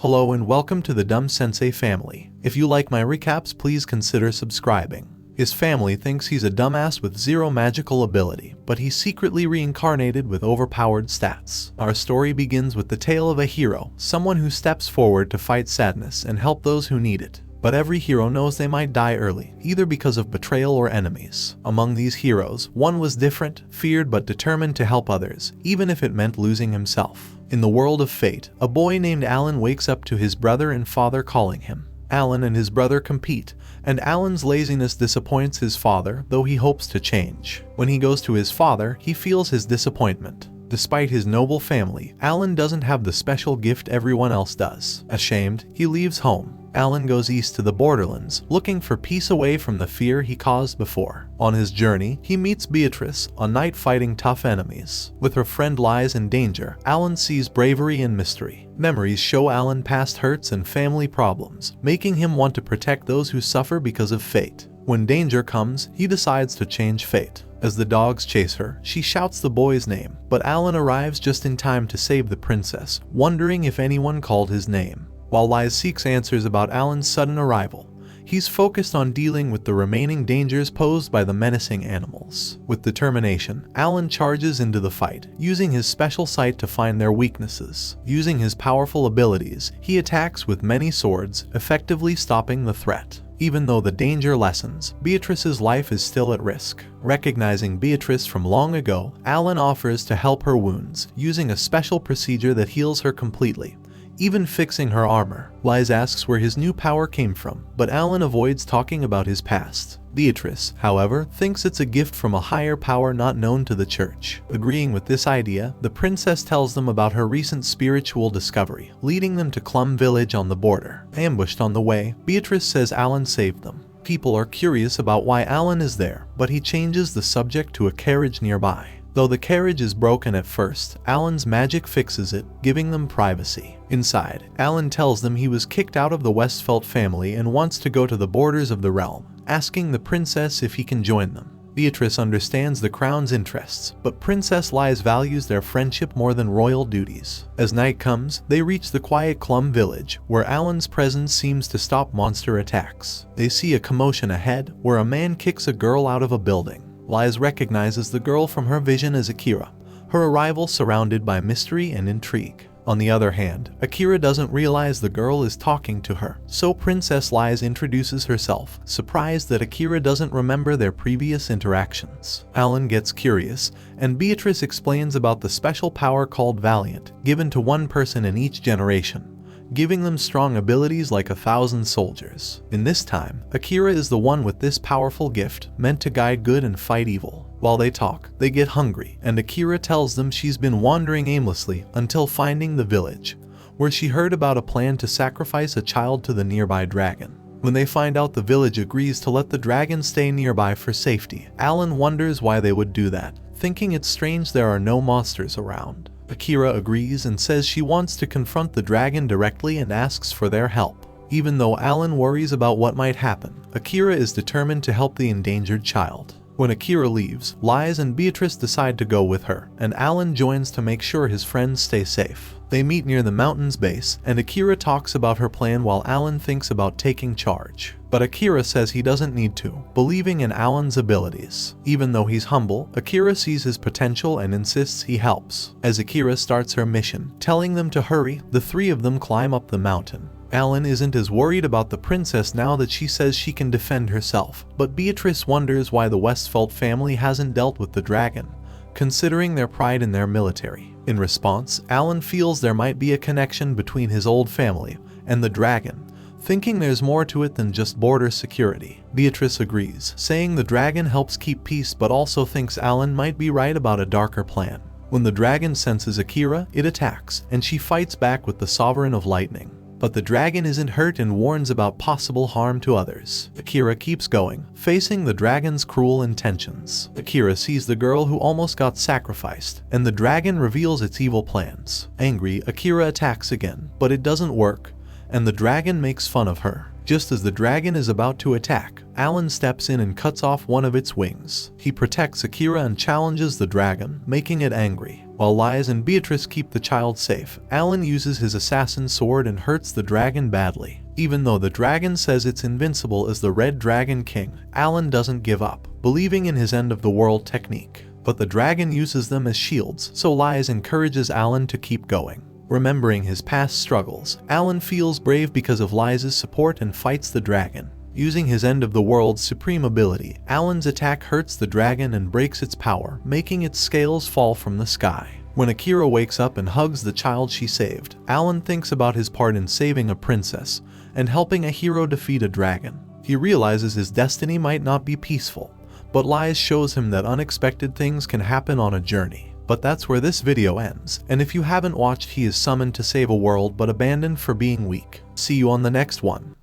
Hello and welcome to the Dumb Sensei family. If you like my recaps, please consider subscribing. His family thinks he's a dumbass with zero magical ability, but he's secretly reincarnated with overpowered stats. Our story begins with the tale of a hero, someone who steps forward to fight sadness and help those who need it. But every hero knows they might die early, either because of betrayal or enemies. Among these heroes, one was different, feared but determined to help others, even if it meant losing himself. In the world of fate, a boy named Alan wakes up to his brother and father calling him. Alan and his brother compete, and Alan's laziness disappoints his father, though he hopes to change. When he goes to his father, he feels his disappointment. Despite his noble family, Alan doesn't have the special gift everyone else does. Ashamed, he leaves home. Alan goes east to the borderlands, looking for peace away from the fear he caused before. On his journey, he meets Beatrice, a knight fighting tough enemies. With her friend Lies in danger, Alan sees bravery and mystery. Memories show Alan past hurts and family problems, making him want to protect those who suffer because of fate. When danger comes, he decides to change fate. As the dogs chase her, she shouts the boy's name, but Alan arrives just in time to save the princess, wondering if anyone called his name. While Lies seeks answers about Alan's sudden arrival, he's focused on dealing with the remaining dangers posed by the menacing animals. With determination, Alan charges into the fight, using his special sight to find their weaknesses. Using his powerful abilities, he attacks with many swords, effectively stopping the threat. Even though the danger lessens, Beatrice's life is still at risk. Recognizing Beatrice from long ago, Alan offers to help her wounds, using a special procedure that heals her completely, even fixing her armor. Lies asks where his new power came from, but Alan avoids talking about his past. Beatrice, however, thinks it's a gift from a higher power not known to the church. Agreeing with this idea, the princess tells them about her recent spiritual discovery, leading them to Clum village on the border. Ambushed on the way, Beatrice says Alan saved them. People are curious about why Alan is there, but he changes the subject to a carriage nearby. Though the carriage is broken at first, Alan's magic fixes it, giving them privacy. Inside, Alan tells them he was kicked out of the Westfeld family and wants to go to the borders of the realm, asking the princess if he can join them. Beatrice understands the crown's interests, but Princess Lies values their friendship more than royal duties. As night comes, they reach the quiet Clum village, where Alan's presence seems to stop monster attacks. They see a commotion ahead, where a man kicks a girl out of a building. Lies recognizes the girl from her vision as Akira, her arrival surrounded by mystery and intrigue. On the other hand, Akira doesn't realize the girl is talking to her, so Princess Lies introduces herself, surprised that Akira doesn't remember their previous interactions. Alan gets curious, and Beatrice explains about the special power called Valiant, given to one person in each generation, giving them strong abilities like 1,000 soldiers. In this time, Akira is the one with this powerful gift, meant to guide good and fight evil. While they talk, they get hungry, and Akira tells them she's been wandering aimlessly until finding the village, where she heard about a plan to sacrifice a child to the nearby dragon. When they find out the village agrees to let the dragon stay nearby for safety, Alan wonders why they would do that, thinking it's strange there are no monsters around. Akira agrees and says she wants to confront the dragon directly and asks for their help. Even though Alan worries about what might happen, Akira is determined to help the endangered child. When Akira leaves, Lies and Beatrice decide to go with her, and Alan joins to make sure his friends stay safe. They meet near the mountain's base, and Akira talks about her plan while Alan thinks about taking charge. But Akira says he doesn't need to, believing in Alan's abilities. Even though he's humble, Akira sees his potential and insists he helps. As Akira starts her mission, telling them to hurry, the three of them climb up the mountain. Alan isn't as worried about the princess now that she says she can defend herself, but Beatrice wonders why the Westfeld family hasn't dealt with the dragon, considering their pride in their military. In response, Alan feels there might be a connection between his old family and the dragon, thinking there's more to it than just border security. Beatrice agrees, saying the dragon helps keep peace but also thinks Alan might be right about a darker plan. When the dragon senses Akira, it attacks, and she fights back with the Sovereign of Lightning. But the dragon isn't hurt and warns about possible harm to others. Akira keeps going, facing the dragon's cruel intentions. Akira sees the girl who almost got sacrificed, and the dragon reveals its evil plans. Angry, Akira attacks again, but it doesn't work, and the dragon makes fun of her. Just as the dragon is about to attack, Alan steps in and cuts off one of its wings. He protects Akira and challenges the dragon, making it angry. While Lies and Beatrice keep the child safe, Alan uses his assassin sword and hurts the dragon badly. Even though the dragon says it's invincible as the Red Dragon King, Alan doesn't give up, believing in his end-of-the-world technique. But the dragon uses them as shields, so Lies encourages Alan to keep going. Remembering his past struggles, Alan feels brave because of Lies' support and fights the dragon. Using his end-of-the-world's supreme ability, Alan's attack hurts the dragon and breaks its power, making its scales fall from the sky. When Akira wakes up and hugs the child she saved, Alan thinks about his part in saving a princess and helping a hero defeat a dragon. He realizes his destiny might not be peaceful, but Lies shows him that unexpected things can happen on a journey. But that's where this video ends, and if you haven't watched, he is summoned to save a world but abandoned for being weak. See you on the next one.